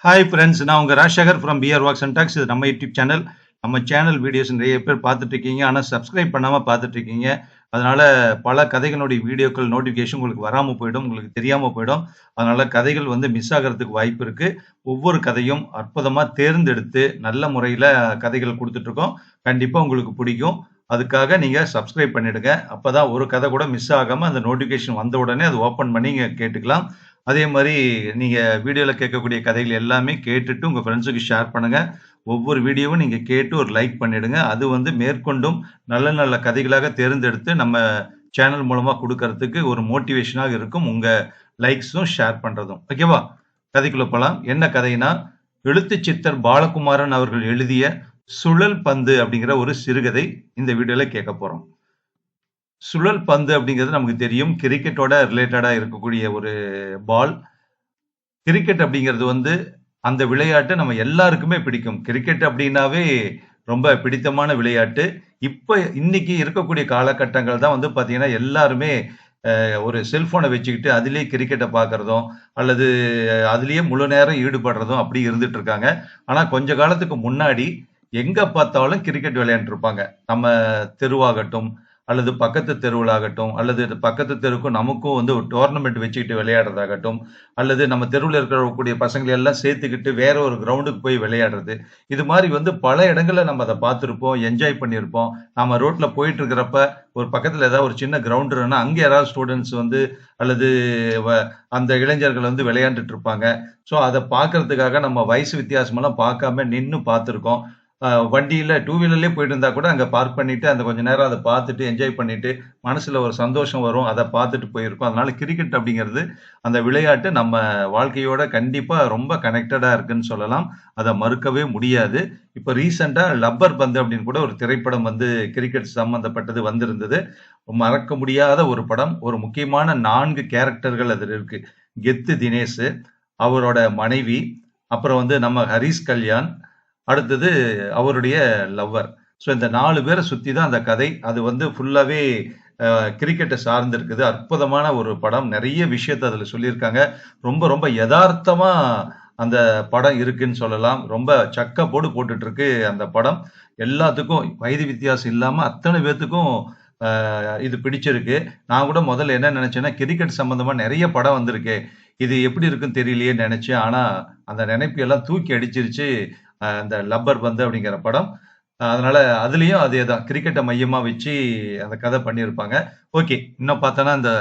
Hi friends, நான் உங்க Rajasekar from PR walks and talks. இது நம்ம யூடியூப் சேனல். நம்ம சேனல் வீடியோஸ் நிறைய பேர் பார்த்துட்டு இருக்கீங்க. ஆனால் சப்ஸ்கிரைப் பண்ணாமல் பார்த்துட்டு இருக்கீங்க. அதனால பல கதைகளுடைய வீடியோக்கள் நோட்டிஃபிகேஷன் உங்களுக்கு வராமல் போயிடும், உங்களுக்கு தெரியாமல் போயிடும். அதனால கதைகள் மிஸ் ஆகிறதுக்கு வாய்ப்பு இருக்கு. ஒவ்வொரு கதையும் அற்புதமாக தேர்ந்தெடுத்து நல்ல முறையில் கதைகள் கொடுத்துட்டு இருக்கோம். கண்டிப்பாக உங்களுக்கு பிடிக்கும். அதுக்காக நீங்க சப்ஸ்கிரைப் பண்ணிடுங்க. அப்பதான் ஒரு கதை கூட மிஸ் ஆகாம அந்த நோட்டிபிகேஷன் வந்த உடனே அது ஓபன் பண்ணி நீங்க கேட்டுக்கலாம். அதே மாதிரி நீங்க வீடியோல கேட்கக்கூடிய கதைகள் எல்லாமே கேட்டுட்டு உங்க ஃப்ரெண்ட்ஸுக்கு ஷேர் பண்ணுங்க. ஒவ்வொரு வீடியோவும் நீங்க கேட்டு ஒரு லைக் பண்ணிடுங்க. அது மேற்கொண்டும் நல்ல நல்ல கதைகளாக தேர்ந்தெடுத்து நம்ம சேனல் மூலமா கொடுக்கறதுக்கு ஒரு மோட்டிவேஷனாக இருக்கும். உங்க லைக்ஸும் ஷேர் பண்றதும். ஓகேவா? கதைக்குள்ள போலாம். என்ன கதைனா, எழுத்து சித்தர் பாலகுமாரன் அவர்கள் எழுதிய சுழல் பந்து அப்படிங்கிற ஒரு சிறுகதை இந்த வீடியோல கேட்க போறோம். சுழல் பந்து அப்படிங்கிறது நமக்கு தெரியும், கிரிக்கெட்டோட ரிலேட்டடா இருக்கக்கூடிய ஒரு பால். கிரிக்கெட் அப்படிங்கிறது அந்த விளையாட்டு நம்ம எல்லாருக்குமே பிடிக்கும். கிரிக்கெட் அப்படின்னாவே ரொம்ப பிடித்தமான விளையாட்டு. இன்னைக்கு இருக்கக்கூடிய காலகட்டங்கள் தான் பாத்தீங்கன்னா எல்லாருமே ஒரு செல்போனை வச்சுக்கிட்டு அதிலேயே கிரிக்கெட்டை பார்க்கறதும் அல்லது அதுலயே முழு நேரம் ஈடுபடுறதும் அப்படி இருந்துட்டு இருக்காங்க. ஆனா கொஞ்ச காலத்துக்கு முன்னாடி எங்க பார்த்தாலும் கிரிக்கெட் விளையாண்டு இருப்பாங்க. நம்ம தெருவாகட்டும் அல்லது பக்கத்து தெருவுலாகட்டும் அல்லது பக்கத்து தெருவுக்கும் நமக்கும் ஒரு டோர்னமெண்ட் வச்சுக்கிட்டு விளையாடுறதாகட்டும் அல்லது நம்ம தெருவில் இருக்கக்கூடிய பசங்களை எல்லாம் சேர்த்துக்கிட்டு வேற ஒரு கிரவுண்டுக்கு போய் விளையாடுறது. இது மாதிரி பல இடங்கள்ல நம்ம அதை பார்த்துருப்போம், என்ஜாய் பண்ணியிருப்போம். நம்ம ரோட்ல போயிட்டு இருக்கிறப்ப ஒரு பக்கத்துல ஏதாவது ஒரு சின்ன கிரவுண்ட் இருக்குன்னா அங்கே யாராவது ஸ்டூடெண்ட்ஸ் அல்லது அந்த இளைஞர்கள் விளையாண்டுட்டு இருப்பாங்க. ஸோ அதை பார்க்கறதுக்காக நம்ம வயசு வித்தியாசமெல்லாம் பார்க்காம நின்று பார்த்துருக்கோம். வண்டியில டூ வீலர்லயே போயிட்டு இருந்தா கூட அங்க பார்க் பண்ணிட்டு அந்த கொஞ்ச நேரம் அதை பார்த்துட்டு என்ஜாய் பண்ணிட்டு மனசுல ஒரு சந்தோஷம் வரும். அதை பார்த்துட்டு போயிருக்கோம். அதனால கிரிக்கெட் அப்படிங்கிறது அந்த விளையாட்டு நம்ம வாழ்க்கையோட கண்டிப்பா ரொம்ப கனெக்டடா இருக்குன்னு சொல்லலாம். அதை மறுக்கவே முடியாது. இப்ப ரீசெண்டா லப்பர் பந்து அப்படின்னு கூட ஒரு திரைப்படம் கிரிக்கெட் சம்பந்தப்பட்டது வந்திருந்தது. மறக்க முடியாத ஒரு படம். ஒரு முக்கியமான 4 கேரக்டர்கள் அதில் இருக்கு. கெத்து தினேஷ், அவரோட மனைவி, அப்புறம் நம்ம ஹரிஷ் கல்யாண், அடுத்தது அவருடைய லவ்வர். ஸோ இந்த 4 பேரை சுத்தி தான் அந்த கதை. அது ஃபுல்லாவே கிரிக்கெட்டை சார்ந்து இருக்குது. அற்புதமான ஒரு படம். நிறைய விஷயத்த அதுல சொல்லியிருக்காங்க. ரொம்ப ரொம்ப யதார்த்தமா அந்த படம் இருக்குன்னு சொல்லலாம். ரொம்ப சக்க போட்டுட்டு இருக்கு அந்த படம். எல்லாத்துக்கும் வயது வித்தியாசம் இல்லாம அத்தனை பேத்துக்கும் இது பிடிச்சிருக்கு. நான் கூட முதல்ல என்ன நினைச்சேன்னா, கிரிக்கெட் சம்பந்தமா நிறைய படம் வந்திருக்கு, இது எப்படி இருக்குன்னு தெரியலையே நினைச்சேன். ஆனா அந்த நினைப்பு எல்லாம் தூக்கி அடிச்சிருச்சு அந்த லப்பர் பந்து அப்படிங்கிற படம். அதனால அதுலயும் அதேதான், கிரிக்கெட்டை மையமா வச்சு அந்த கதை பண்ணியிருப்பாங்க. ஓகே, இன்னும் பார்த்தோன்னா இந்த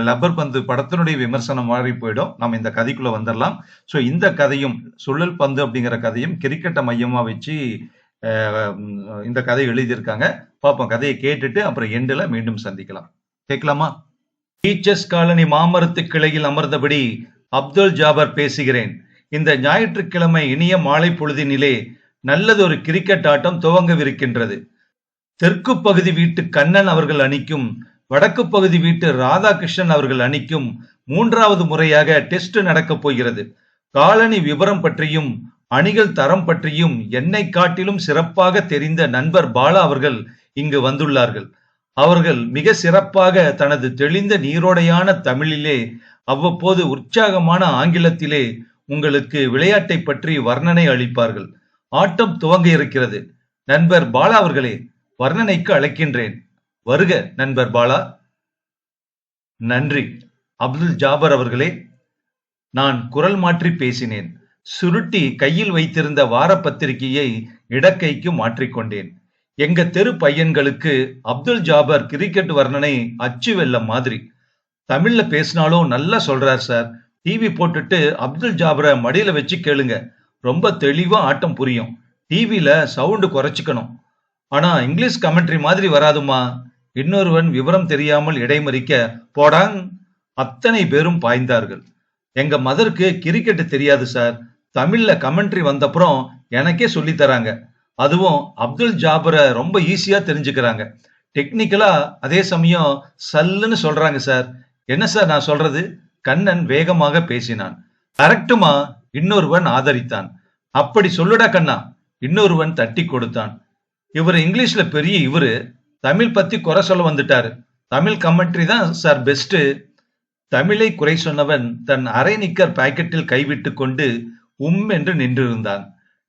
லப்பர் பந்து படத்தினுடைய விமர்சனம் மாறி போயிடும். நம்ம இந்த கதைக்குள்ள வந்துடலாம். ஸோ இந்த கதையும் சுழல் பந்து அப்படிங்கிற கதையும் கிரிக்கெட்டை மையமா வச்சு இந்த கதை எழுதியிருக்காங்க. பார்ப்போம். கதையை கேட்டுட்டு அப்புறம் எண்டுல மீண்டும் சந்திக்கலாம். கேட்கலாமா? டீச்சர்ஸ் காலனி மாமரத்து கிளையில் அமர்ந்தபடி அப்துல் ஜாபர் பேசுகிறேன். இந்த ஞாயிற்றுக்கிழமை இனிய மாலை பொழுதினிலே நல்லதொரு கிரிக்கெட் ஆட்டம் துவங்கவிருக்கின்றது. தெற்கு பகுதி வீட்டு கண்ணன் அவர்கள் அணிக்கும் வடக்கு பகுதி வீட்டு ராதாகிருஷ்ணன் அவர்கள் அணிக்கும் 3வது முறையாக டெஸ்ட் நடக்கப் போகிறது. காலனி விவரம் பற்றியும் அணிகள் தரம் பற்றியும் என்னை காட்டிலும் சிறப்பாக தெரிந்த நண்பர் பாலா அவர்கள் இங்கு வந்துள்ளார்கள். அவர்கள் மிக சிறப்பாக தனது தெளிந்த நீரோடையான தமிழிலே அவ்வப்போது உற்சாகமான ஆங்கிலத்திலே உங்களுக்கு விளையாட்டை பற்றி வர்ணனை அளிப்பார்கள். ஆட்டம் துவங்க இருக்கிறது. நண்பர் பாலா அவர்களே, வர்ணனைக்கு அழைக்கின்றேன். வருக நண்பர் பாலா. நன்றி அப்துல் ஜாபர் அவர்களே. நான் குரல் மாற்றி பேசினேன். சுருட்டி கையில் வைத்திருந்த வார பத்திரிகையை இடக்கைக்கு மாற்றிக்கொண்டேன். எங்க தெரு பையன்களுக்கு அப்துல் ஜாபர் கிரிக்கெட் வர்ணனை அச்சு வெள்ளம் மாதிரி. தமிழ்ல பேசினாலும் நல்லா சொல்றார் சார். டிவி போட்டுட்டு அப்துல் ஜாபரை மடியில வச்சு கேளுங்க, ரொம்ப தெளிவா ஆட்டம் புரியும். டிவில சவுண்டு குறைச்சிக்கணும். ஆனா இங்கிலீஷ் கமெண்ட்ரி மாதிரி வராதுமா. இன்னொருவன் விவரம் தெரியாமல் இடைமறிக்க, போடாங். அத்தனை பேரும் பாய்ந்தார்கள். எங்க மதருக்கு கிரிக்கெட் தெரியாது சார். தமிழ்ல கமெண்ட்ரி வந்தப்புறம் எனக்கே சொல்லி தராங்க. அதுவும் அப்துல் ஜாபரை ரொம்ப ஈஸியா தெரிஞ்சுக்கிறாங்க. டெக்னிக்கலா அதே சமயம் சல்லுன்னு சொல்றாங்க சார். என்ன சார் நான் சொல்றது? கண்ணன் வேகமாக பேசினான். கரெக்டுமா, இன்னொருவன் ஆதரித்தான். அப்படி சொல்லுடா கண்ணா, இன்னொருவன் தட்டி கொடுத்தான். இவர் இங்கிலீஷ்ல பெரிய இவரு தமிழ் பத்தி குறை சொல்ல வந்துட்டாரு. தமிழ் கமெண்ட்ரி தான் சார் பெஸ்ட். தமிழை குறை சொன்னவன் தன் அரை நிக்கர் பாக்கெட்டில் கைவிட்டு கொண்டு என்று நின்றிருந்தான்.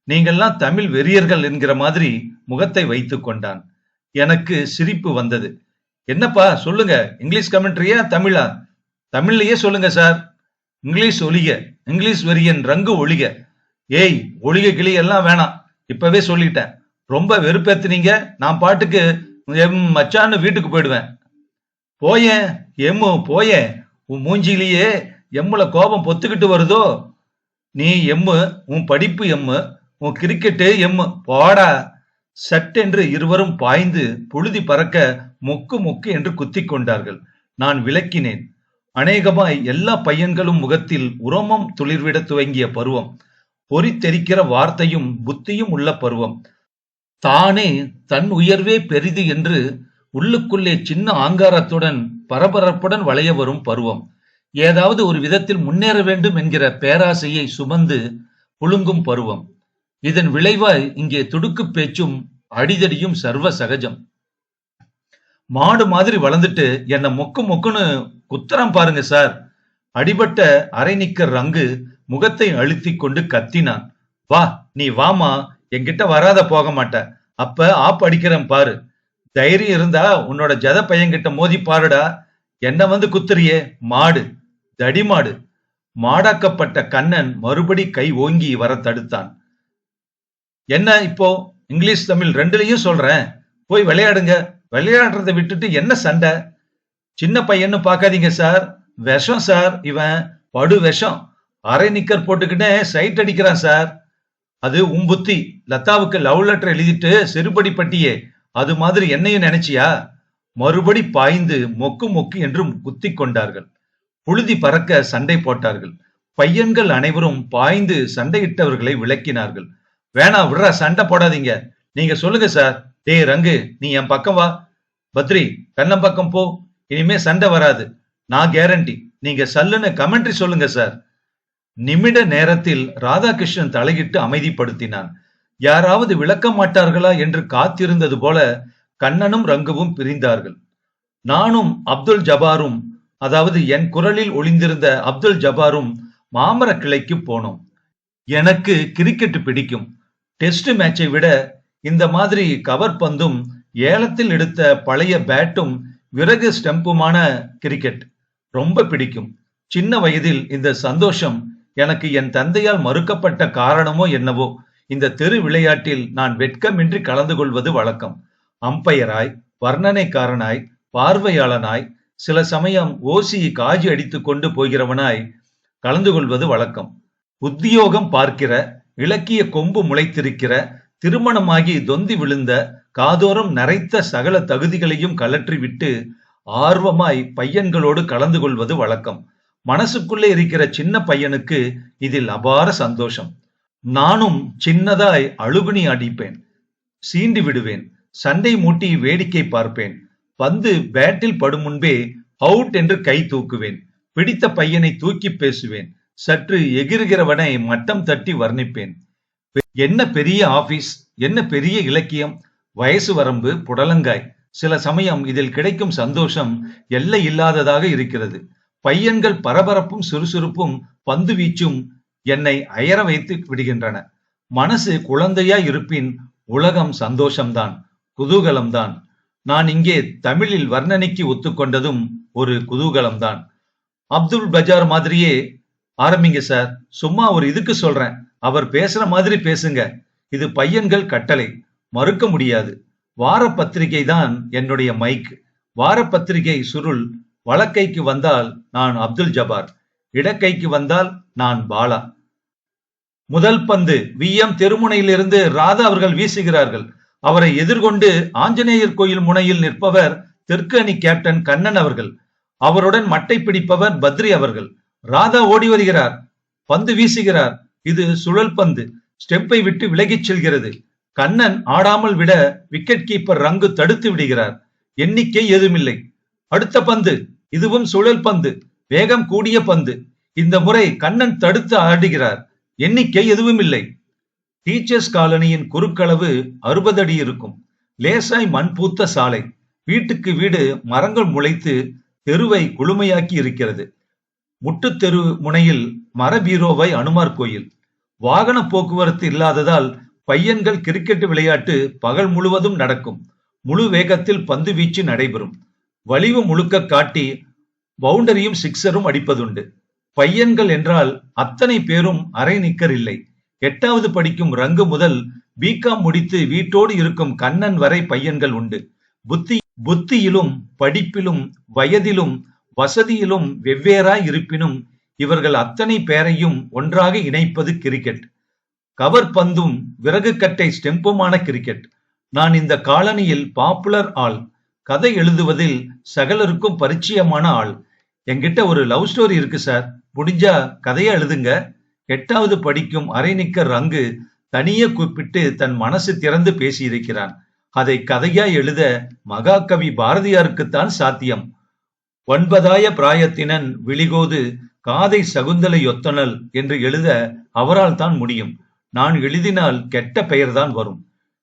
நீங்கள்லாம் தமிழ் வெறியர்கள் என்கிற மாதிரி முகத்தை வைத்துக் கொண்டான். எனக்கு சிரிப்பு வந்தது. என்னப்பா சொல்லுங்க, இங்கிலீஷ் கமெண்ட்ரியா தமிழா? தமிழ்லயே சொல்லுங்க சார். இங்கிலீஷ் ஒழிக, இங்கிலீஷ் வெறியன் ரங்கு ஒழிக. ஏய், ஒழிக கிளி எல்லாம் வேணாம், இப்பவே சொல்லிட்டேன். ரொம்ப வெறுப்பேத்துனீங்க, நான் பாட்டுக்கு மச்சான்னு வீட்டுக்கு போயிடுவேன். போயேன் எம்மு போயேன், உன் மூஞ்சிலேயே எம்முல கோபம் பொத்துக்கிட்டு வருதோ? நீ எம்மு, உன் படிப்பு எம்மு, உன் கிரிக்கெட்டு எம்மு, போடா. சட்டென்று இருவரும் பாய்ந்து புழுதி பறக்க மொக்கு மொக்கு என்று குத்திக் கொண்டார்கள். நான் விளக்கினேன். அநேகமாய் எல்லா பையன்களும் முகத்தில் உரோமம் துளிர்விட துவங்கிய பருவம், பொறித்தெரிக்கிற வார்த்தையும் புத்தியும் உள்ள பருவம், தானே தன் உயர்வே பெரிது என்று உள்ளுக்குள்ளே சின்ன ஆங்காரத்துடன் பரபரப்புடன் வளைய வரும் பருவம், ஏதாவது ஒரு விதத்தில் முன்னேற வேண்டும் என்கிற பேராசையை சுமந்து புழுங்கும் பருவம். இதன் விளைவாய் இங்கே துடுக்கு பேச்சும் அடிதடியும் சர்வ சகஜம். மாடு மாதிரி வளர்ந்துட்டு என்ன மொக்கு மொக்குன்னு குத்தரம் பாருங்க சார். அடிபட்ட அரை நிக்கர் ரங்கு முகத்தை அழுத்தி கொண்டு கத்தினான். வா, நீ வாமா, என்கிட்ட வராத போக மாட்ட. அப்ப ஆப் அடிக்கிறேன் பாரு. தைரியம் இருந்தா உன்னோட ஜத பையன்கிட்ட மோதி பாருடா. என்ன வந்து குத்துறியே மாடு, தடி மாடு. மாடாக்கப்பட்ட கண்ணன் மறுபடி கை ஓங்கி வர தடுத்தான். என்ன இப்போ இங்கிலீஷ் தமிழ் ரெண்டுலயும் சொல்றேன், போய் விளையாடுங்க. விளையாடுறதை விட்டுட்டு என்ன சண்டை? சின்ன பையன்னு பாக்காதீங்க சார், விஷம் சார், இவன் படு விஷம். அரை நிக்கர் போட்டுக்கிட்டே சைட் அடிக்கிறான் சார். அது உன் புத்தி. லதாவுக்கு லவ் லெட்டர் எழுதிட்டு செருப்படி பட்டியே, அது மாதிரி என்னையும் நினைச்சியா? மறுபடி பாய்ந்து மொக்கு மொக்கு என்று குத்தி கொண்டார்கள். புழுதி பறக்க சண்டை போட்டார்கள். பையன்கள் அனைவரும் பாய்ந்து சண்டையிட்டவர்களை விளக்கினார்கள். வேணா விடுறா, சண்டை போடாதீங்க, நீங்க சொல்லுங்க சார். டேய் ரங்கு, நீ என் பக்கம் வா. பத்ரி, கண்ணம் பக்கம் போ. இனிமே சண்டை வராது, நான் கேரண்டி. நீங்க சல்லுன்னு கமெண்ட்ரி சொல்லுங்க சார். நிமிட நேரத்தில் ராதாகிருஷ்ணன் தலையிட்டு அமைதிப்படுத்தினான். யாராவது விளக்க மாட்டார்களா என்று காத்திருந்தது போல கண்ணனும் ரங்குவும் பிரிந்தார்கள். நானும் அப்துல் ஜபாரும், அதாவது என் குரலில் ஒளிந்திருந்த அப்துல் ஜபாரும் மாமர கிளைக்கு போனோம். எனக்கு கிரிக்கெட் பிடிக்கும். டெஸ்ட் மேட்சை விட இந்த மாதிரி கவர் பந்தும் ஏலத்தில் எடுத்த பழைய பேட்டும் விறகு ஸ்டெம்புமான கிரிக்கெட் ரொம்ப பிடிக்கும். சின்ன வயதில் இந்த சந்தோஷம் எனக்கு என் தந்தையால் மறுக்கப்பட்ட காரணமோ என்னவோ, இந்த தெரு விளையாட்டில் நான் வெட்கமின்றி கலந்து கொள்வது வழக்கம். அம்பையராய், வர்ணனைக்காரனாய், பார்வையாளனாய், சில சமயம் ஓசி காஜி அடித்துக் கொண்டு போகிறவனாய் கலந்து கொள்வது வழக்கம். உத்தியோகம் பார்க்கிற, இலக்கிய கொம்பு முளைத்திருக்கிற, திருமணமாகி தொந்தி விழுந்த, காதோரம் நரைத்த சகல தகுதிகளையும் கலற்றிவிட்டு ஆர்வமாய் பையன்களோடு கலந்து கொள்வது வழக்கம். மனசுக்குள்ளே இருக்கிற சின்ன பையனுக்கு இதில் அபார சந்தோஷம். நானும் சின்னதாய் அழுகுனி அடிப்பேன், சீண்டி விடுவேன், சண்டை மூட்டி வேடிக்கை பார்ப்பேன். பந்து பேட்டில் படும் முன்பே அவுட் என்று கை தூக்குவேன். பிடித்த பையனை தூக்கி பேசுவேன். சற்று எகிறுகிறவனை மட்டம் தட்டி வர்ணிப்பேன். என்ன பெரிய ஆபீஸ், என்ன பெரிய இலக்கியம், வயசு வரம்பு புடலங்காய். சில சமயம் இதில் கிடைக்கும் சந்தோஷம் எல்லை இல்லாததாக இருக்கிறது. பையன்கள் பரபரப்பும் சுறுசுறுப்பும் பந்து வீச்சும் என்னை அயர வைத்து விடுகின்றன. மனசு குழந்தையாய் இருப்பின் உலகம் சந்தோஷம்தான், குதூகலம்தான். நான் இங்கே தமிழில் வர்ணனைக்கு ஒத்துக்கொண்டதும் ஒரு குதூகலம்தான். அப்துல் பஜார் மாதிரியே ஆரம்பிங்க சார். சும்மா ஒரு இதுக்கு சொல்றேன், அவர் பேசுற மாதிரி பேசுங்க. இது பையன்கள் கட்டளை, மறுக்க முடியாது. வார பத்திரிகை தான் என்னுடைய மைக். வார பத்திரிகை சுருள். வலக்கைக்கு வந்தால் நான் அப்துல் ஜபார், இடக்கைக்கு வந்தால் நான் பாலா. முதல் பந்து விஎம் தெருமுனையிலிருந்து ராதா அவர்கள் வீசுகிறார்கள். அவரை எதிர்கொண்டு ஆஞ்சநேயர் கோயில் முனையில் நிற்பவர் தெற்கு அணி கேப்டன் கண்ணன் அவர்கள். அவருடன் மட்டை பிடிப்பவர் பத்ரி அவர்கள். ராதா ஓடி வருகிறார், பந்து வீசுகிறார். இது சுழல் பந்து, ஸ்டெப்பை விட்டு விலகிச் செல்கிறது. கண்ணன் ஆடாமல் விட விக்கெட் கீப்பர் ரங்கு தடுத்து விடுகிறார். எண்ணிக்கை ஏதுமில்லை. அடுத்த பந்து, இதுவும் சுழல் பந்து, வேகம் கூடிய பந்து. இந்த முறை கண்ணன் தடுத்து ஆடுகிறார். எண்ணிக்கை எதுவும் இல்லை. டீச்சர்ஸ் காலனியின் குறுக்களவு 60 அடி இருக்கும். லேசாய் மண் பூத்த சாலை. வீட்டுக்கு வீடு மரங்கள் முளைத்து தெருவை குளுமையாக்கி இருக்கிறது. முட்டு தெரு முனையில் மர பீரோவாய் அனுமார் கோயில். வாகன போக்குவரத்து இல்லாததால் பையன்கள் கிரிக்கெட் விளையாட்டு பகல் முழுவதும் நடக்கும். முழு வேகத்தில் பந்து வீச்சு நடைபெறும். வலிவு முழுக்க காட்டி பவுண்டரியும் சிக்ஸரும் அடிப்பதுண்டு. பையன்கள் என்றால் அத்தனை பேரும் அரை நிக்கர் இல்லை. 8வது படிக்கும் ரங்கு முதல் பிகாம் முடித்து வீட்டோடு இருக்கும் கண்ணன் வரை பையன்கள் உண்டு. புத்தியிலும் படிப்பிலும் வயதிலும் வசதியிலும் வெவ்வேறாய் இருப்பினும் இவர்கள் அத்தனை பேரையும் ஒன்றாக இணைப்பது கிரிக்கெட். கவர் பந்தும் விறகு கட்டை ஸ்டெம்புமான கிரிக்கெட். நான் இந்த காலனியில் பாப்புலர் ஆள். கதை எழுதுவதில் சகலருக்கும் பரிச்சயமான ஆள். என்கிட்ட ஒரு லவ் ஸ்டோரி இருக்கு சார், முடிஞ்சா கதையா எழுதுங்க. 8வது படிக்கும் அரைநிக்கர் ரங்கு தனியே கூப்பிட்டு தன் மனசு திறந்து பேசியிருக்கிறான். அதை கதையா எழுத மகாகவி பாரதியாருக்குத்தான் சாத்தியம். 9ஆய பிராயத்தினன் விழிகோது காதை சகுந்தலை ஒத்தனல் என்று எழுத அவரால் தான் முடியும். நான் எழுதினால் கெட்ட பெயர்தான் வரும்.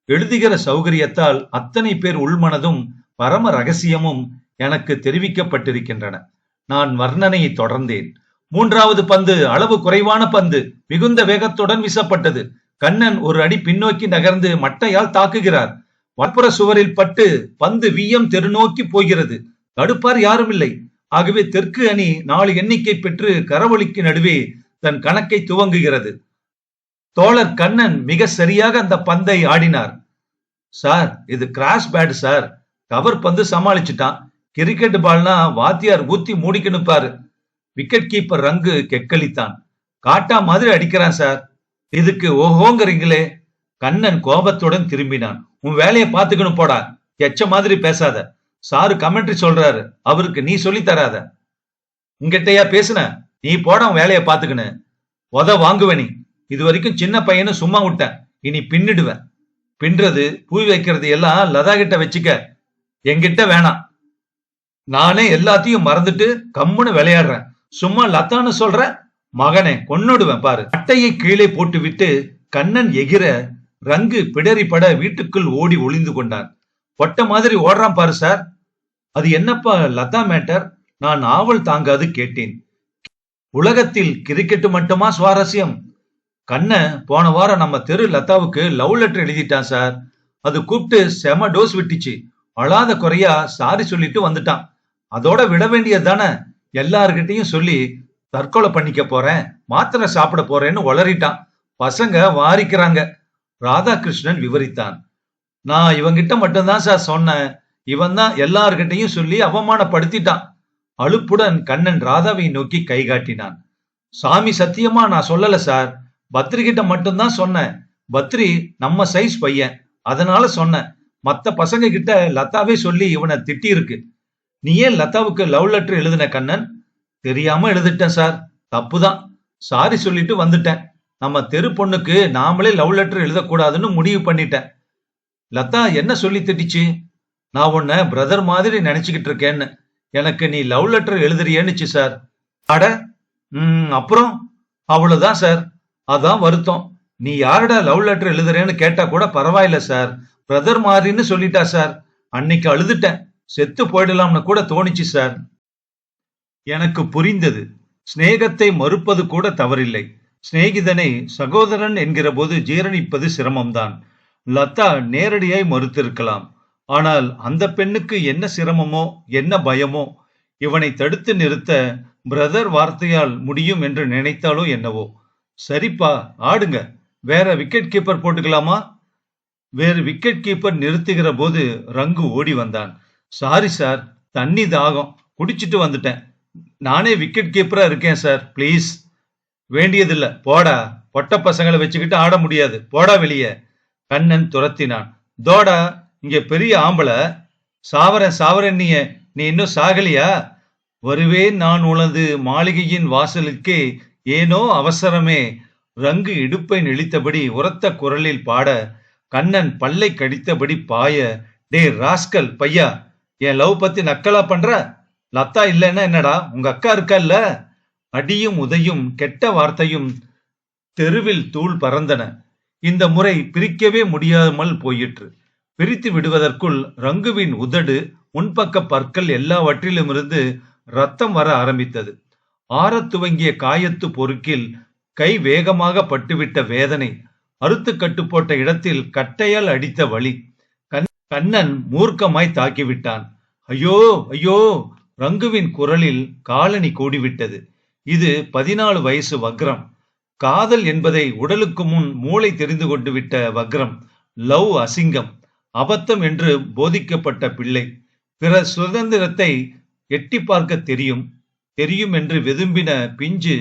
எழுதுகிற சௌகரியத்தால் அத்தனை பேர் உள்மனதும் பரம ரகசியமும் எனக்கு தெரிவிக்கப்பட்டிருக்கின்றன. நான் வர்ணனையை தொடர்ந்தேன். 3வது பந்து அளவு குறைவான பந்து மிகுந்த வேகத்துடன் வீசப்பட்டது. கண்ணன் ஒரு அடி பின்னோக்கி நகர்ந்து மட்டையால் தாக்குகிறார். வலப்புற சுவரில் பட்டு பந்து வீயம் தெருநோக்கி போகிறது. தடுப்பார் யாரும் இல்லை. ஆகவே தெற்கு அணி 4 எண்ணிக்கை பெற்று கரவொலிக்கு நடுவே தன் கணக்கை துவங்குகிறது. தோழர் கண்ணன் மிக சரியாக அந்த பந்தை ஆடினார். சார், இது கிராஸ் பேட் சார். கவர் பந்து சமாளிச்சுட்டான். கிரிக்கெட் பால்னா வாத்தியார் ஊத்தி மூடிக்கணுப்பாரு. விக்கெட் கீப்பர் ரங்கு கெக்களித்தான். காட்டா மாதிரி அடிக்கிறான் சார். இதுக்கு ஓஹோங்கிறீங்களே. கண்ணன் கோபத்துடன் திரும்பினான். உன் வேலையை பார்த்துக்கணும் போடா. எச்ச மாதிரி பேசாத. சாரு கமெண்ட்ரி சொல்றாரு, அவருக்கு நீ சொல்லி தராத. உங்ககிட்டயா பேசுன? நீ போட வேலையை பார்த்துக்கணும். உத வாங்குவனி. இது வரைக்கும் சின்ன பையனு சும்மா விட்டேன். இனி பின்னிடுவேன். பின்றது பூ வைக்கிறது எல்லாம் லதா கிட்ட வச்சுக்க, என்கிட்ட வேணாம். நானே எல்லாத்தையும் மறந்துட்டு கம்முன்னு விளையாடுறேன். சும்மா லதான்னு சொல்ற மகனே, கொன்னுடுவேன் பாரு. அட்டையை கீழே போட்டு விட்டு கண்ணன் எகிர ரங்கு பிடரிப்பட வீட்டுக்குள் ஓடி ஒளிந்து கொண்டான். பொட்ட மாதிரி ஓடுறான் பாரு சார். அது என்னப்பா லதா மேட்டர்? நான் ஆவல் தாங்காது கேட்டேன். உலகத்தில் கிரிக்கெட் மட்டுமா சுவாரஸ்யம்? கண்ண போன வாரம் நம்ம தெரு லதாவுக்கு லவ் லெட்டர் எழுதிட்டான் சார். அது கூப்பிட்டு செம டோஸ் விட்டுச்சு. அழாத குறையா சாரி சொல்லிட்டு வந்துட்டான். அதோட விட வேண்டியதுதானே. எல்லார்கிட்டையும் சொல்லி தற்கொலை பண்ணிக்க போறேன், மாத்திரை சாப்பிட போறேன்னு உளறிட்டான். பசங்க வாரிக்கிறாங்க. ராதாகிருஷ்ணன் விவரித்தான். நான் இவங்கிட்ட மட்டும்தான் சார் சொன்னேன். இவன் தான் எல்லார்கிட்டையும் சொல்லி அவமானப்படுத்திட்டான். அலுப்புடன் கண்ணன் ராதாவை நோக்கி கை காட்டினான். சாமி சத்தியமா நான் சொல்லல சார். பத்ரி கிட்ட மட்டும்தான் சொன்னேன். பத்ரி நம்ம சைஸ் பையன், அதனால சொன்னேன். மத்த பசங்க கிட்ட லதாவே சொல்லி இவனை திட்டி இருக்கு. நீ ஏன் லதாவுக்கு லவ் லெட்டர் எழுதின கண்ணன்? தெரியாம எழுதிட்டேன் சார், தப்புதான். சாரி சொல்லிட்டு வந்துட்டேன். நம்ம தெரு பொண்ணுக்கு நாமளே லவ் லெட்டர் எழுதக்கூடாதுன்னு முடிவு பண்ணிட்டேன். லதா என்ன சொல்லி திட்டிச்சு? நான் உன்னை பிரதர் மாதிரி நினைச்சுக்கிட்டு இருக்கேன்னு. எனக்கு நீ லவ் லெட்டர் எழுதுறியேன்னுச்சு சார். அட, அப்புறம்? அவ்வளவுதான் சார். அதான் வருத்தம். நீ யாரடா லவ் லெட்டர் எழுதுறேன்னு கேட்டா கூட பரவாயில்ல சார், பிரதர் மாதிரின்னு சொல்லிட்டா சார். அன்னைக்கு அழுதுட்டேன். செத்து போயிடலாம்னு கூட தோணிச்சு சார். எனக்கு புரிந்தது. சிநேகத்தை மறுப்பது கூட தவறில்லை. சிநேகிதனை சகோதரன் என்கிற போது ஜீரணிப்பது சிரமம்தான். லதா நேரடியாய் மறுத்திருக்கலாம். ஆனால் அந்த பெண்ணுக்கு என்ன சிரமமோ என்ன பயமோ இவனை தடுத்து நிறுத்த பிரதர் வார்த்தையால் முடியும் என்று நினைத்தாலோ என்னவோ. சரிப்பா, ஆடுங்க. வேற விக்கெட் கீப்பர் போட்டுக்கலாமா? வேறு விக்கெட் கீப்பர் நிறுத்துகிற போது ரங்கு ஓடி வந்தான். சாரி சார், தண்ணி தாகம், குடிச்சிட்டு வந்துட்டேன். நானே விக்கெட் கீப்பரா இருக்கேன் சார், பிளீஸ். வேண்டியதில்ல, போடா. பொட்ட பசங்களை வச்சுக்கிட்டு ஆட முடியாது, போடா வெளியே. கண்ணன் துரத்தினான். தோடா, இங்க பெரிய ஆம்பளை. சாவரன் நீ இன்னும் சாகலியா? வருவேன் நான் உனது மாளிகையின் வாசலுக்கே, ஏனோ அவசரமே. ரங்கு இடுப்பை நெளித்தபடி உரத்த குரலில் பாட, கண்ணன் பல்லை கடித்தபடி பாய, டே ராஸ்கல் பையா, என் லவ் பத்தி நக்கலா பண்ற? லதா இல்லைன்னா என்னடா, உங்க அக்கா இருக்கா இல்ல? அடியும் உதையும் கெட்ட வார்த்தையும் தெருவில் தூள் பறந்தன. இந்த முறை பிரிக்கவே முடியாமல் போயிற்று. பிரித்து விடுவதற்குள் ரங்குவின் உதடு, முன்பக்க பற்கள் எல்லாவற்றிலுமிருந்து ரத்தம் வர ஆரம்பித்தது. ஆறத் துவங்கிய காயத்து பொறுக்கில் கை வேகமாக பட்டுவிட்ட வேதனை, அறுத்து கட்டுப்போட்ட இடத்தில் கட்டையால் அடித்த வலி. கண்ணன் மூர்க்கமாய் தாக்கிவிட்டான். ஐயோ ஐயோ! ரங்குவின் குரலில் காலனி கூடிவிட்டது. இது 14 வயசு வக்ரம். காதல் என்பதை உடலுக்கு முன் மூளை தெரிந்து கொண்டு விட்ட வக்ரம். லவ் அசிங்கம், அபத்தம் என்று போதிக்கப்பட்ட பிள்ளை. பிற சுதந்திரத்தை எட்டி பார்க்க தெரியும் தெரியும் என்று வெதும்பின பிஞ்சு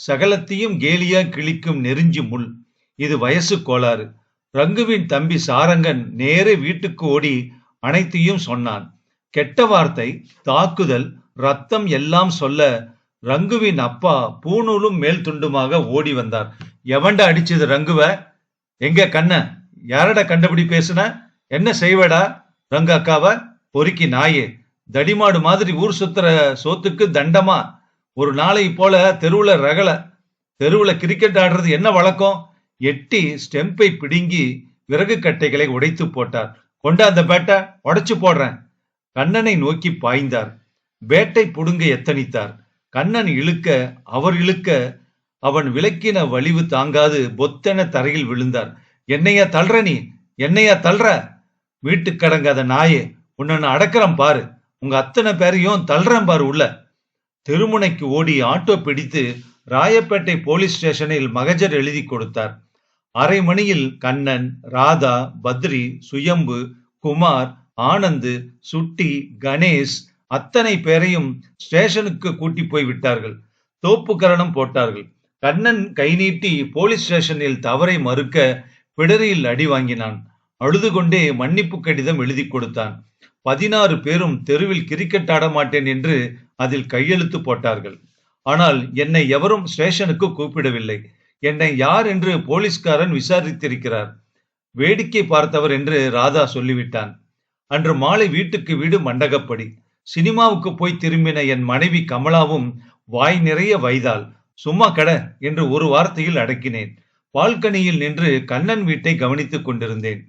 சகலத்தையும் கேலியா கிழிக்கும் நெருஞ்சி முள். இது வயசு கோளாறு. ரங்குவின் தம்பி சாரங்கன் நேரே வீட்டுக்கு ஓடி அனைத்தையும் சொன்னான். கெட்ட வார்த்தை, தாக்குதல், ரத்தம் எல்லாம் சொல்ல ரங்குவின் அப்பா பூணூலும் மேல் துண்டுமாக ஓடி வந்தார். எவன்டா அடிச்சது ரங்குவ? எங்க கண்ண? யாரடா கண்டபடி பேசுன? என்ன செய்வடா ரங்கு அக்காவ? பொறுக்கி நாயே, தடிமாடு மாதிரி ஊர் சுத்துற சோத்துக்கு தண்டமா? ஒரு நாளை போல தெருவுல கிரிக்கெட் ஆடுறது என்ன வழக்கம்? எட்டி ஸ்டெம்பை பிடுங்கி விறகு கட்டைகளை உடைத்து போட்டார். கொண்டா அந்த பேட்டை, உடைச்சு போடுறேன். கண்ணனை நோக்கி பாய்ந்தார். பேட்டை புடுங்க எத்தனித்தார். கண்ணன் இழுக்க அவன் விளக்கின வலிவு தாங்காது பொத்தென தரையில் விழுந்தார். என்னையா தள்ளுற நீ? என்னையா தள்ளுற? வீட்டுக்கு கடங்காத நாயே, உன்னை அடக்கிறேன் பாரு. உங்க அத்தனை பேரையும் தள்ளுறேன் பாரு உள்ள. தெருமுனைக்கு ஓடி ஆட்டோ பிடித்து ராயப்பேட்டை போலீஸ் ஸ்டேஷனில் மகஜர் எழுதி கொடுத்தார். அரை மணியில் கண்ணன், ராதா, பத்ரி, சுயம்பு, குமார், ஆனந்து, சுட்டி, கணேஷ் அத்தனை பேரையும் ஸ்டேஷனுக்கு கூட்டி போய் விட்டார்கள். தோப்புக்கரணம் போட்டார்கள். கண்ணன் கை நீட்டி போலீஸ் ஸ்டேஷனில் தவறை மறுக்க பிடரியில் அடி வாங்கினான். அழுது கொண்டே மன்னிப்பு கடிதம் எழுதி கொடுத்தான். 16 பேரும் தெருவில் கிரிக்கெட் ஆட மாட்டேன் என்று அதில் கையெழுத்து போட்டார்கள். ஆனால் என்னை எவரும் ஸ்டேஷனுக்கு கூப்பிடவில்லை. என்னை யார் என்று போலீஸ்காரன் விசாரித்திருக்கிறார். வேடிக்கை பார்த்தவர் என்று ராதா சொல்லிவிட்டான். அன்று மாலை வீட்டுக்கு வீடு மண்டகப்படி. சினிமாவுக்கு போய் திரும்பின என் மனைவி கமலாவும் வாய் நிறைய வைதாள். சும்மா கட என்று ஒரு வார்த்தையில் அடக்கினேன். பால்கனியில் நின்று கண்ணன் வீட்டை கவனித்துக் கொண்டிருந்தேன்.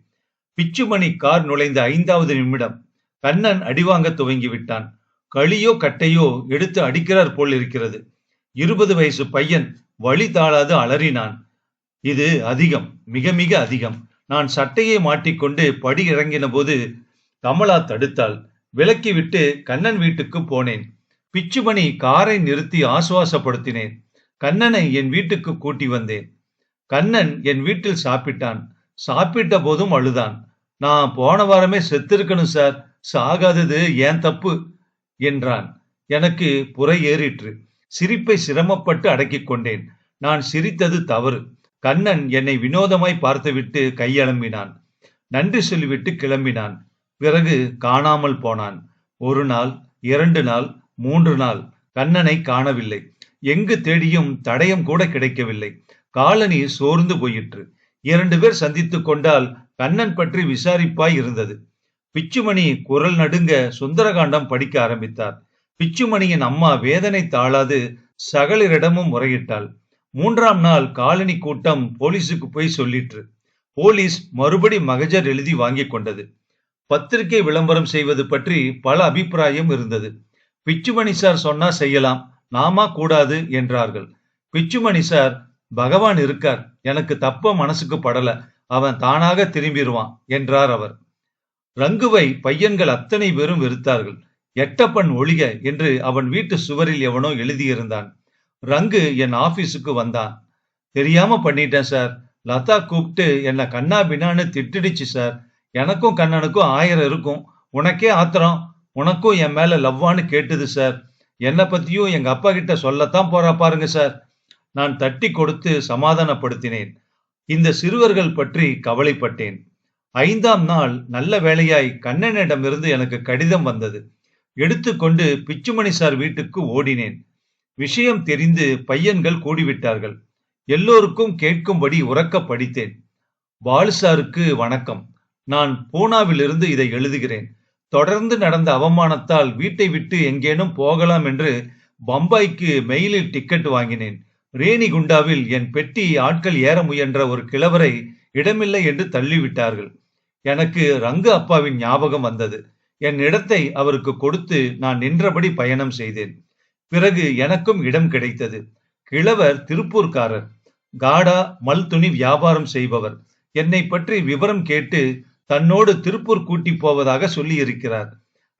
பிச்சுமணி கார் நுழைந்த 5வது நிமிடம் கண்ணன் அடிவாங்க துவங்கிவிட்டான். களியோ கட்டையோ எடுத்து அடிக்கிறார் போல் இருக்கிறது. 20 வயசு பையன் வழி தாழாது அலறினான். இது அதிகம், மிக மிக அதிகம். நான் சட்டையை மாட்டிக்கொண்டு படி இறங்கின போது கமலா தடுத்தாள். விலக்கிவிட்டு கண்ணன் வீட்டுக்கு போனேன். பிச்சுமணி காரை நிறுத்தி ஆசுவாசப்படுத்தினேன். கண்ணனை என் வீட்டுக்கு கூட்டி வந்தேன். கண்ணன் என் வீட்டில் சாப்பிட்டான். சாப்பிட்ட போதும் அழுதான். நான் போன வாரமே செத்திருக்கணும் சார், சாகாதது ஏன் தப்பு என்றான். எனக்கு புரை ஏறிற்று. சிரிப்பை சிரமப்பட்டு அடக்கிக் கொண்டேன். நான் சிரித்தது தவறு. கண்ணன் என்னை வினோதமாய் பார்த்துவிட்டு கையெழும்பினான். நன்றி சொல்லிவிட்டு கிளம்பினான். பிறகு காணாமல் போனான். 1 நாள், 2 நாள், 3 நாள் கண்ணனை காணவில்லை. எங்கு தேடியும் தடயம் கூட கிடைக்கவில்லை. காலனி சோர்ந்து போயிற்று. 2 பேர் சந்தித்துக் கொண்டால் கண்ணன் பற்றி விசாரிப்பாய் இருந்தது. பிச்சுமணி குரல் நடுங்க சுந்தரகாண்டம் படிக்க ஆரம்பித்தார். பிச்சுமணியின் அம்மா வேதனை தாழாது சகலரிடமும் முறையிட்டாள். 3ஆம் நாள் காலனி கூட்டம் போலீஸுக்கு போய் சொல்லிற்று. போலீஸ் மறுபடி மகஜர் எழுதி வாங்கி கொண்டது. பத்திரிகை விளம்பரம் செய்வது பற்றி பல அபிப்பிராயம் இருந்தது. பிச்சுமணி சார் சொன்னா செய்யலாம், நாமா கூடாது என்றார்கள். பிச்சுமணி சார், பகவான் இருக்கார், எனக்கு தப்ப மனசுக்கு படல, அவன் தானாக திரும்பிடுவான் என்றார் அவர். ரங்குவை பையன்கள் அத்தனை பேரும் வெறுத்தார்கள். எட்டப்பன் ஒழிக என்று அவன் வீட்டு சுவரில் எவனோ எழுதியிருந்தான். ரங்கு என் ஆபீஸுக்கு வந்தான். தெரியாம பண்ணிட்டேன் சார், லதா கூப்பிட்டு என்ன கண்ணா பின்னான்னு திட்டிடுச்சு சார். எனக்கும் கண்ணனுக்கும் 1000 இருக்கும். உனக்கே ஆத்திரம், உனக்கும் என் மேல லவ்வான்னு கேட்டுது சார். என்னை பத்தியும் எங்க அப்பா கிட்ட சொல்லத்தான் போறா பாருங்க சார். நான் தட்டி கொடுத்து சமாதானப்படுத்தினேன். இந்த சிறுவர்கள் பற்றி கவலைப்பட்டேன். 5ஆம் நாள் நல்ல வேளையாய் கண்ணனிடமிருந்து எனக்கு கடிதம் வந்தது. எடுத்துக்கொண்டு பிச்சுமணி சார் வீட்டுக்கு ஓடினேன். விஷயம் தெரிந்து பையன்கள் கூடிவிட்டார்கள். எல்லோருக்கும் கேட்கும்படி உரக்க படித்தேன். பாலு சாருக்கு வணக்கம். நான் பூனாவிலிருந்து இதை எழுதுகிறேன். தொடர்ந்து நடந்த அவமானத்தால் வீட்டை விட்டு எங்கேனும் போகலாம் என்று பம்பாய்க்கு மெயிலில் டிக்கெட் வாங்கினேன். ரேணிகுண்டாவில் என் பெட்டி ஆட்கள் ஏற முயன்ற ஒரு கிழவரை இடமில்லை என்று தள்ளிவிட்டார்கள். எனக்கு ரங்கு அப்பாவின் ஞாபகம் வந்தது. என் இடத்தை அவருக்கு கொடுத்து நான் நின்றபடி பயணம் செய்தேன். பிறகு எனக்கும் இடம் கிடைத்தது. கிழவர் திருப்பூர்காரர். காடா மல் துணி வியாபாரம் செய்பவர். என்னை பற்றி விவரம் கேட்டு தன்னோடு திருப்பூர் கூட்டி போவதாக சொல்லி இருக்கிறார்.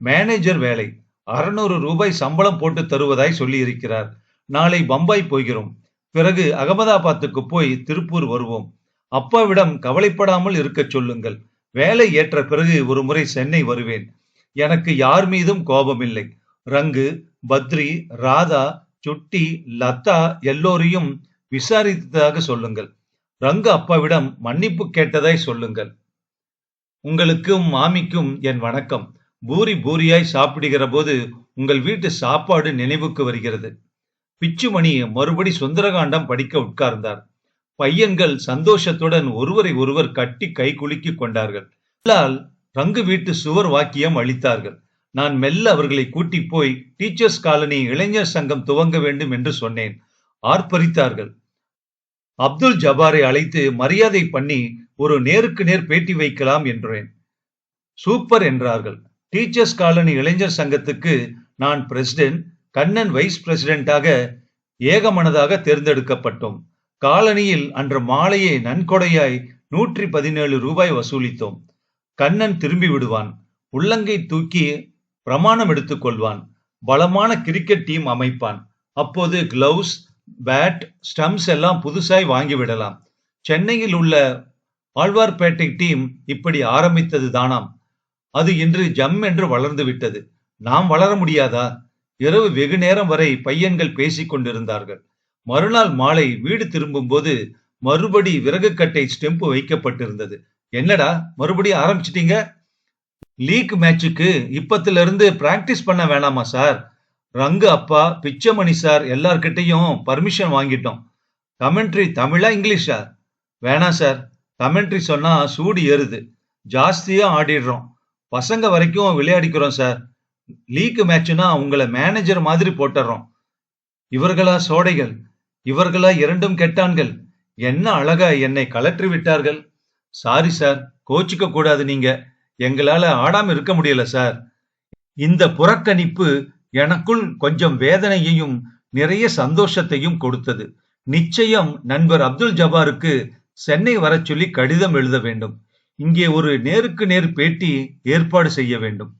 மேனேஜர் வேலை, 600 ரூபாய் சம்பளம் போட்டு தருவதாய் சொல்லி இருக்கிறார். நாளை பம்பாய் போகிறோம். பிறகு அகமதாபாத்துக்கு போய் திருப்பூர் வருவோம். அப்பாவிடம் கவலைப்படாமல் இருக்க சொல்லுங்கள். வேலை ஏற்ற பிறகு ஒரு முறை சென்னை வருவேன். எனக்கு யார் மீதும் கோபமில்லை. ரங்கு, பத்ரி, ராதா, சுட்டி, லதா எல்லோரையும் விசாரித்ததாக சொல்லுங்கள். ரங்கு அப்பாவிடம் மன்னிப்பு கேட்டதாய் சொல்லுங்கள். உங்களுக்கும் மாமிக்கும் என் வணக்கம். பூரி பூரியாய் சாப்பிடுகிற போது உங்கள் வீட்டு சாப்பாடு நினைவுக்கு வருகிறது. பிச்சுமணி மறுபடி சுந்தரகாண்டம் படிக்க உட்கார்ந்தார். பையன்கள் சந்தோஷத்துடன் ஒருவரை ஒருவர் கட்டி கை குலுக்கி கொண்டார்கள். ரங்கு வீட்டு சுவர் வாக்கியம் அளித்தார்கள். நான் மெல்ல அவர்களை கூட்டி போய் டீச்சர்ஸ் காலனி இளைஞர் சங்கம் துவங்க வேண்டும் என்று சொன்னேன். ஆர்ப்பரித்தார்கள். அப்துல் ஜபாரை அழைத்து மரியாதை பண்ணி ஒரு நேருக்கு நேர் பேட்டி வைக்கலாம் என்றேன். சூப்பர் என்றார்கள். டீச்சர்ஸ் காலனி இளைஞர் சங்கத்துக்கு நான் பிரசிடென்ட், கண்ணன் வைஸ் பிரசிடென்டாக ஏகமனதாக தேர்ந்தெடுக்கப்பட்டோம். காலனியில் அன்று மாலையே நன்கொடையாய் 117 ரூபாய் வசூலித்தோம். கண்ணன் திரும்பி விடுவான். உள்ளங்கை தூக்கி பிரமாணம் எடுத்துக் கொள்வான். பலமான கிரிக்கெட் டீம் அமைப்பான். அப்போது கிளவுஸ், பேட், ஸ்டம்ப்ஸ் எல்லாம் புதுசாய் வாங்கிவிடலாம். சென்னையில் உள்ள ஆழ்வார்பேட்டை டீம் இப்படி ஆரம்பித்தது தானாம். அது இன்று ஜம் என்று வளர்ந்து விட்டது. நாம் வளர முடியாதா? இரவு வெகு நேரம் வரை பையன்கள் பேசிக் கொண்டிருந்தார்கள். மறுநாள் மாலை வீடு திரும்பும் போது மறுபடி விறகு கட்டை ஸ்டெம்ப் வைக்கப்பட்டிருந்தது. என்னடா மறுபடி ஆரம்பிச்சிட்டீங்க? லீக் மேட்சுக்கு இப்பத்துல இருந்து பிராக்டிஸ் பண்ண வேணாமா சார்? ரங்கு அப்பா, பிச்சமணி சார் எல்லார்கிட்டையும் பர்மிஷன் வாங்கிட்டோம். கமெண்ட்ரி தமிழா இங்கிலீஷா? வேணாம் சார். கமெண்ட்ரி சொன்னா சூடு ஏறுது. ஜாஸ்தியா ஆடிடுறோம். பசங்க வரைக்கும் விளையாடிக்கிறோம் சார். லீக் மேட்ச்னா உங்களை மேனேஜர் மாதிரி போட்டுறோம். இவர்களா சோடைகள்? இவர்களா இரண்டும் கெட்டான்கள்? என்ன அழகா என்னை கலற்றி விட்டார்கள். சாரி சார், கோச்சிக்க கூடாது. நீங்க எங்களால ஆடாம இருக்க முடியல சார். இந்த புறக்கணிப்பு எனக்குள் கொஞ்சம் வேதனையையும் நிறைய சந்தோஷத்தையும் கொடுத்தது. நிச்சயம் நண்பர் அப்துல் ஜபாருக்கு சென்னை வரச் சொல்லி கடிதம் எழுத வேண்டும். இங்கே ஒரு நேருக்கு நேர் பேட்டி ஏற்பாடு செய்ய வேண்டும்.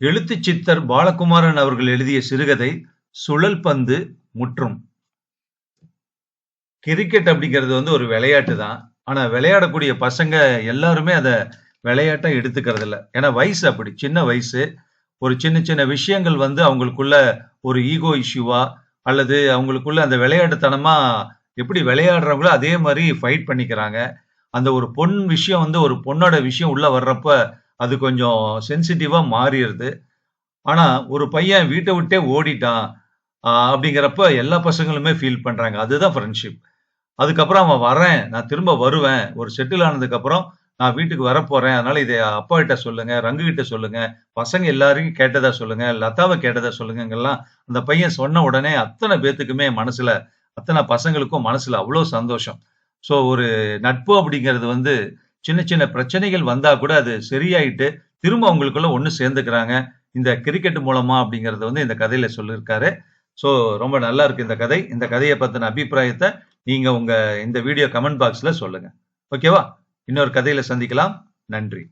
எழுத்து சித்தர் பாலகுமாரன் அவர்கள் எழுதிய சிறுகதை சுழல் பந்து முற்றும். கிரிக்கெட் அப்படிங்கிறது ஒரு விளையாட்டு தான். ஆனா விளையாடக்கூடிய பசங்க எல்லாருமே அதை விளையாட்டை எடுத்துக்கிறது இல்லை. ஏன்னா வயசு அப்படி, சின்ன வயசு. ஒரு சின்ன சின்ன விஷயங்கள் அவங்களுக்குள்ள ஒரு ஈகோ இஷ்யூவா அல்லது அவங்களுக்குள்ள அந்த விளையாட்டுத்தனமா எப்படி விளையாடுறவங்களோ அதே மாதிரி ஃபைட் பண்ணிக்கிறாங்க. அந்த ஒரு பொன் விஷயம் ஒரு பொண்ணோட விஷயம் உள்ள வர்றப்ப அது கொஞ்சம் சென்சிட்டிவா மாறிடுது. ஆனா ஒரு பையன் வீட்டை விட்டே ஓடிட்டான் அப்படிங்கிறப்ப எல்லா பசங்களுமே ஃபீல் பண்றாங்க. அதுதான் ஃப்ரெண்ட்ஷிப். அதுக்கப்புறம் அவன் வரேன், நான் திரும்ப வருவேன், ஒரு செட்டில் ஆனதுக்கு அப்புறம் நான் வீட்டுக்கு வரப்போறேன், அதனால இதை அப்பா கிட்ட சொல்லுங்க, ரங்கு கிட்ட சொல்லுங்க, பசங்க எல்லாரையும் கேட்டதா சொல்லுங்க, லதாவை கேட்டதா சொல்லுங்கலாம் அந்த பையன் சொன்ன உடனே அத்தனை பேத்துக்குமே மனசுல, அத்தனை பசங்களுக்கும் மனசுல அவ்வளவு சந்தோஷம். சோ ஒரு நட்பு அப்படிங்கிறது சின்ன சின்ன பிரச்சனைகள் வந்தா கூட அது சரியாயிட்டு திரும்ப அவங்களுக்குள்ள ஒண்ணு சேர்ந்துக்கிறாங்க. இந்த கிரிக்கெட் மூலமா அப்படிங்கறது இந்த கதையில சொல்லியிருக்காரு. சோ ரொம்ப நல்லா இருக்கு இந்த கதை. இந்த கதையை பத்தின அபிப்பிராயத்தை நீங்க உங்க இந்த வீடியோ கமெண்ட் பாக்ஸ்ல சொல்லுங்க. ஓகேவா? இன்னொரு கதையில சந்திக்கலாம். நன்றி.